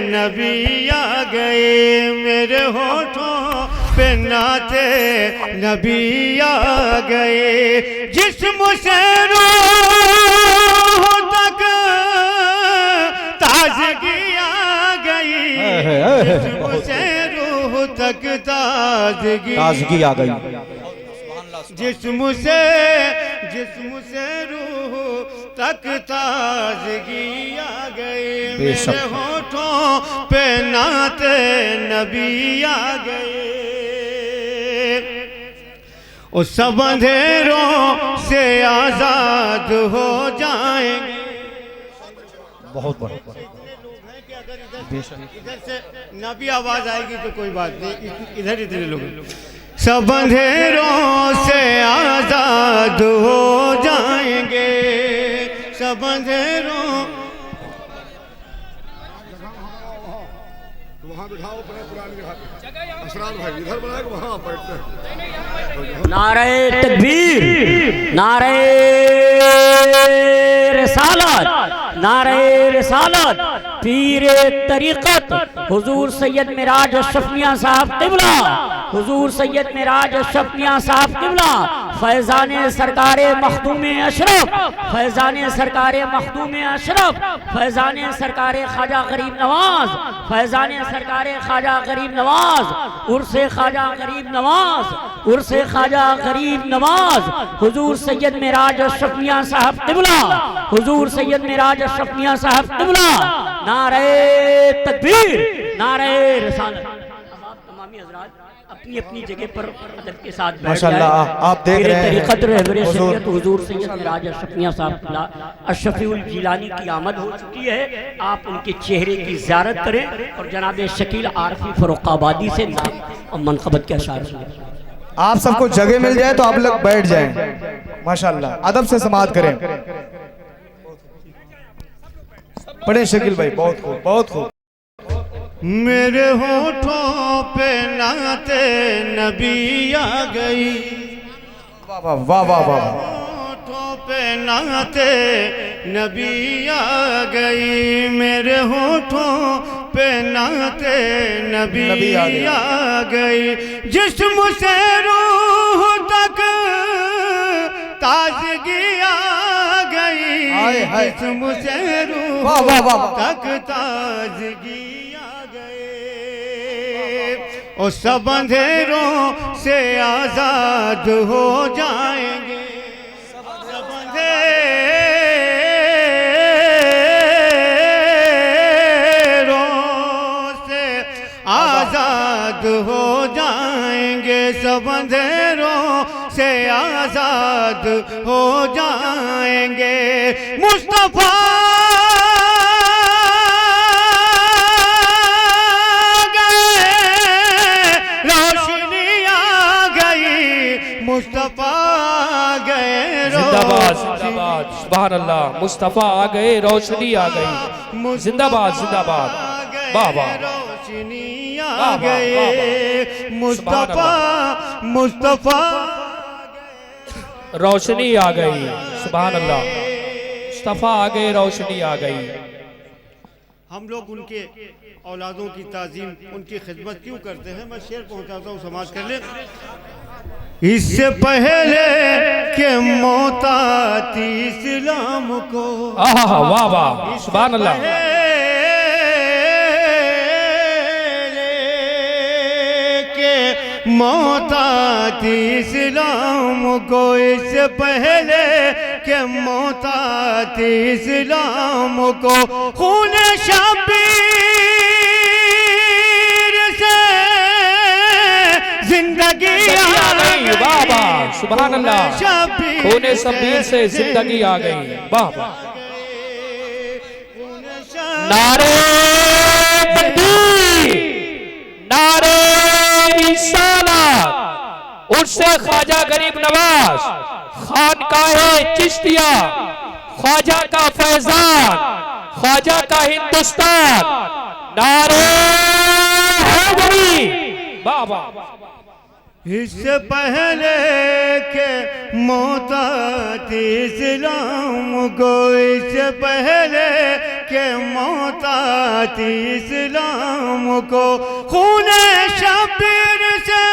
नबी आ गए, मेरे होठों पे नाते नबी आ गए। जिस्म से रूह तक ताजगी आ गई, जिस्म से रूह तक ताजगी आ गई। जिस्म से रूह तक ताजगी आ गई, मेरे होठों पे नाते नबी आ गए। उस सब अंधेरों से आजाद हो जाएंगे। बहुत बड़ा इधर से ना भी आवाज आएगी तो कोई बात नहीं, इधर इतने लोग सब अंधेरों से आजाद हो जाएंगे, सब अंधेरों। वहाँ बिठाओ अपने पुरानी जगह, असरार भाई इधर बनाए वहाँ बैठते हैं। नारे तकबीर, नारे रिसालत, नारे रिसालत, पीरे तरीक़त हुजूर सैयद मिराज अशरफ मियां साहब क़िबला, हुजूर सैयद मिराज अशरफ मियां साहब क़िबला, फैज़ाने सरकारे मखदूमे अशरफ, फैज़ाने सरकारे मखदूमे अशरफ, फैज़ाने सरकारे ख्वाजा गरीब नवाज, फैज़ाने सरकारे ख्वाजा गरीब नवाज, उर्से ख्वाजा गरीब नवाज, उर्से ख्वाजा गरीब नवाज, हुजूर सैयद मिराज अशरफ मियां साहब क़िबला, हुजूर सैयद मिराज अशरफ मियां साहब क़िबला। नारे तकबीर, नारे रिसालत। अब आप तमामी हज़रात अपनी अपनी जगह पर अदब के साथ माशाअल्लाह आप देख रहे हैं हुजूर सैयद मिराज अशरफ मियां साहब अशरफुल जिलानी की आमद हो चुकी है। आप उनके चेहरे की ज़ियारत करें और जनाब शकील आरफी फर्रुखाबादी से नाम और मनक़बत के अशार सुनें। आप सबको जगह मिल जाए तो आप लोग बैठ जाएं। माशाअल्लाह अदब से समाअत करें। पढ़े शकील भाई, बहुत खूब, बहुत खूब। मेरे होठों पे नाते नबी आ गई, वाह वाह वाह वाह वाह। होठों पे नाते नबी आ गई, मेरे होठों पे नाते नबी आ गई। जिस्म से रूह तक ताजगी आ गई, जिस्म से रूह तक ताजगी आ गए। और सब अंधेरों से आजाद हो जाएंगे, सब अंधेरों से आजाद हो जाएंगे, सब अंधेरों से आजाद हो जाएंगे। मुस्तफा मुस्तफा गए, जिंदाबाद जिंदाबाद, सुभान अल्लाह। मुस्तफा आ गए, रोशनी आ गई, जिंदाबाद जिंदाबाद, वाह वाह। रोशनी आ गए, मुस्तफा मुस्तफा रोशनी आ गई, सुभान अल्लाह। मुस्तफा आ गए, रोशनी आ गई। हम लोग उनके औलादों की ताज़ीम, उनकी खिदमत क्यों करते हैं? मैं शेर पहुंचाता हूँ, समाज कर ले। इससे पहले के मौत आती इस्लाम को, वाह वाह, सुभान अल्लाह। के मौत आती इस्लाम को, इससे पहले के मौत आती इस्लाम को, खून शबीर से जिंदगी आ गई, वाह वाह, सुभान अल्लाह। खून शबीर से जिंदगी आ गई, वाह वाह। नारे तकबीर, नारे रिसालत, उर्से ख्वाजा गरीब नवाज, खानकाहे चिश्तिया, ख्वाजा का फैजान, ख्वाजा का हिंदुस्तान। नारे हैदरी, वाह वाह। इससे पहले के मौत आती इस्लाम को, इससे पहले के मोहताती इस्लाम को, खून शब्बीर से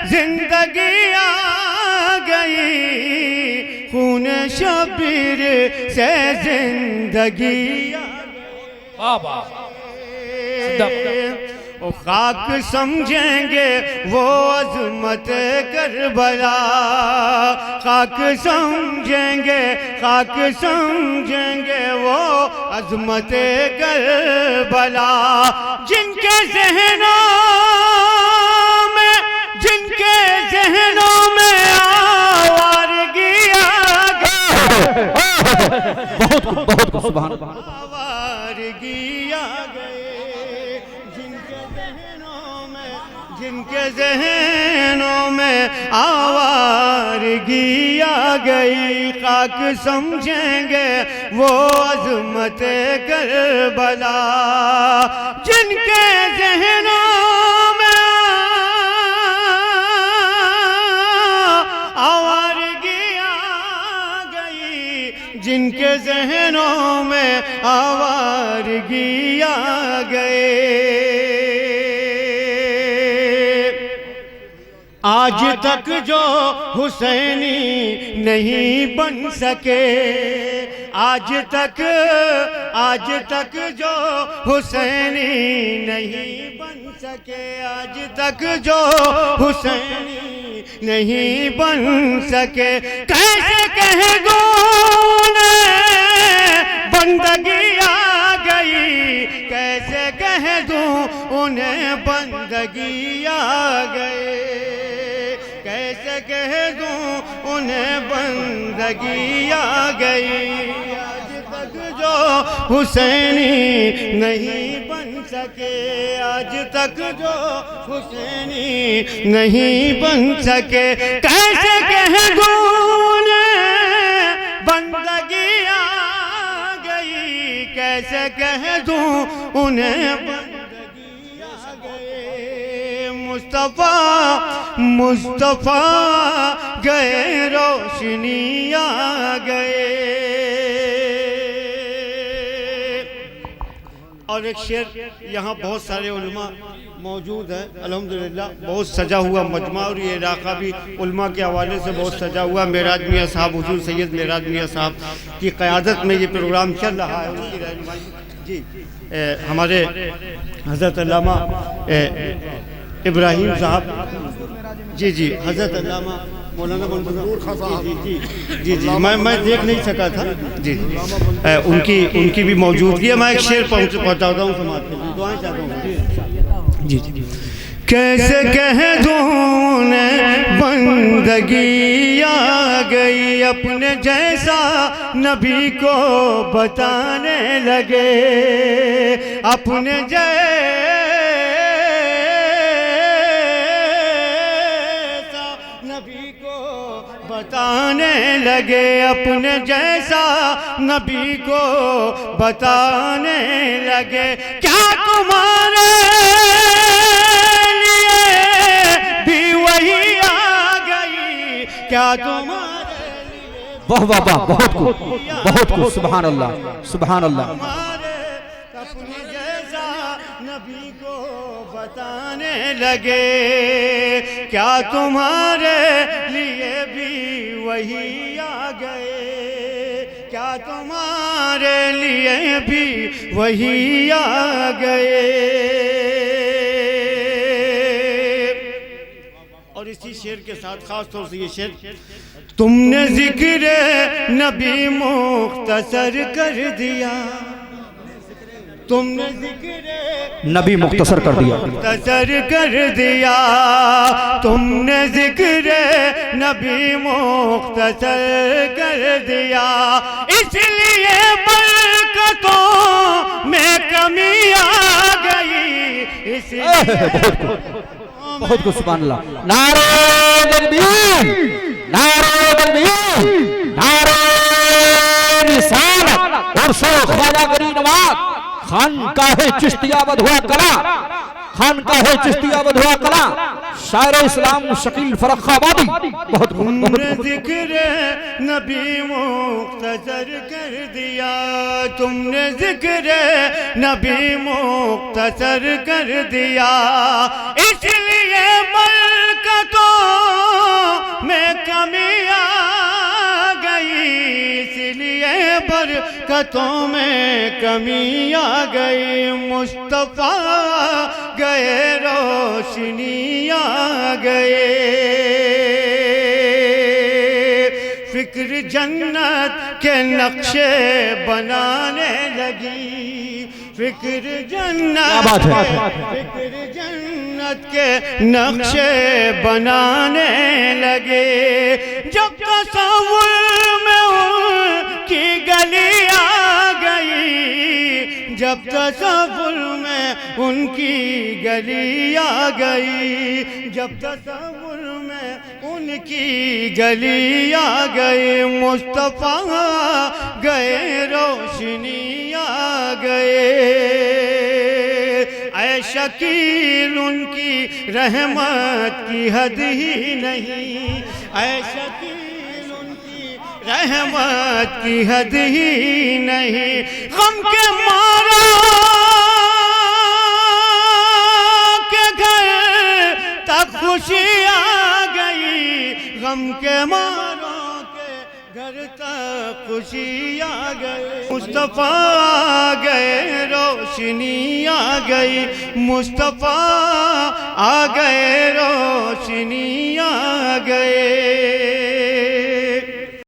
जिंदगी आ गई, खून शब्बीर से जिंदगी आ बाबा ओ खाक समझेंगे वो अजमत करबला, खाक समझेंगे, खाक समझेंगे वो अजमत करबला। जिनके ज़हनों में, जिनके ज़हनों में आवारगी आ गई, बहुत सुभान अल्लाह। आवारगी आ गई, जिनके ज़हनों में आवारगी आ गई, खाक समझेंगे वो अज़मत करबला। जिनके ज़हनों में आवारगी आ गई, जिनके ज़हनों में आवारगी आ गई, आज तक जो हुसैनी नहीं बन सके, आज तक जो हुसैनी नहीं बन सके, आज तक जो हुसैनी नहीं बन सके, कैसे कह दूं बंदगी आ गई, कैसे कह दूं उन्हें बंदगी आ गई, कैसे कह दूं उन्हें बंदगी आ गई। आज तक जो हुसैनी नहीं बन सके, आज तक जो हुसैनी नहीं बन सके, कैसे कह दूं उन्हें बंदगी आ गई, कैसे कह दूं उन्हें बंदगी आ गई। मुस्तफ़ा मुस्तफ़ा गए, रोशनी आ गए। और एक शेर, यहाँ बहुत सारे उलमा मौजूद है अल्हम्दुलिल्लाह, बहुत सजा हुआ मजमा, और ये इलाका भी उलमा के हवाले से बहुत सजा हुआ। मेराज मियाँ साहब, हुजूर सैयद मेराज मियाँ साहब की क़यादत में ये प्रोग्राम चल रहा है। उनकी रहनुमाई जी हमारे हज़रत अल्लामा इब्राहिम साहब, जी जी हज़रत अल्लामा मौलाना जी जी जी मैं देख नहीं सका था जी, उनकी भी मौजूदगी है। मैं एक शेर पहुँचाता हूँ समाज के लिए, दुआएं चाहता हूँ जी जी। कैसे कह दूं बंदगी आ गई, अपने जैसा नबी को बताने लगे, अपने जैसा नबी को बताने लगे, अपने जैसा नबी को बताने लगे। क्या तुम्हारे वही आ गई, क्या तुम्हारे लिए वाह वाह वाह, बहुत कुछ सुभान अल्लाह सुभान अल्लाह। अपने जैसा नबी को बताने लगे, क्या तुम्हारे लिए भी वही आ गए, क्या तुम्हारे लिए भी वही आ गए। और इसी शेर के साथ खास तौर से ये शेर, तुमने जिक्र नबी मुख्तसर कर दिया, तुमने जिक्र नबी मुख्तसर कर दिया, मुख्तसर कर दिया, तुमने जिक्र नबी मुख्तसर कर दिया, इसलिए बरकतों में कमी आ गई, इसलिए बहुत कुछ सुभान अल्लाह। नारे तकबीर, नारे तकबीर, नारे रिसालत और ख्वाजा गरीब नवाज खानकाह चिश्तिया बधुआ कला खानका है चिश्तिया बधवा कला, शायर इस्लाम शकील फर्रुखाबादी। बहुत तुमने जिक्र नबी मुख्तसर कर दिया, तुमने जिक्र नबी मुख्तसर कर दिया, इसलिए बरकतों में कमी आ गई, इसलिए बरकतों में कमी आ गई। मुस्तफ़ा गए रोशनी आ गए, फिक्र जन्नत के नक्शे बनाने लगी, फिक्र जन्नत फिक्र जन्नत के नक्शे बनाने लगे। जब तसव्वुर में उनकी गली आ गई, जब तसव्वुर में उनकी गली आ गई, जब तसव्वुर में उनकी गली आ गई, मुस्तफ़ा गए रोशनी आ गए। ऐ शकील उनकी रहमत की हद ही नहीं, ऐ शकील उनकी रहमत की हद ही नहीं। गम के मारा के घर तक खुशी आ गई, गम के मारा घर तक खुशी आ गए। मुस्तफ़ा आ गए रोशनी आ गई, मुस्तफ़ा आ गए रोशनी आ गए।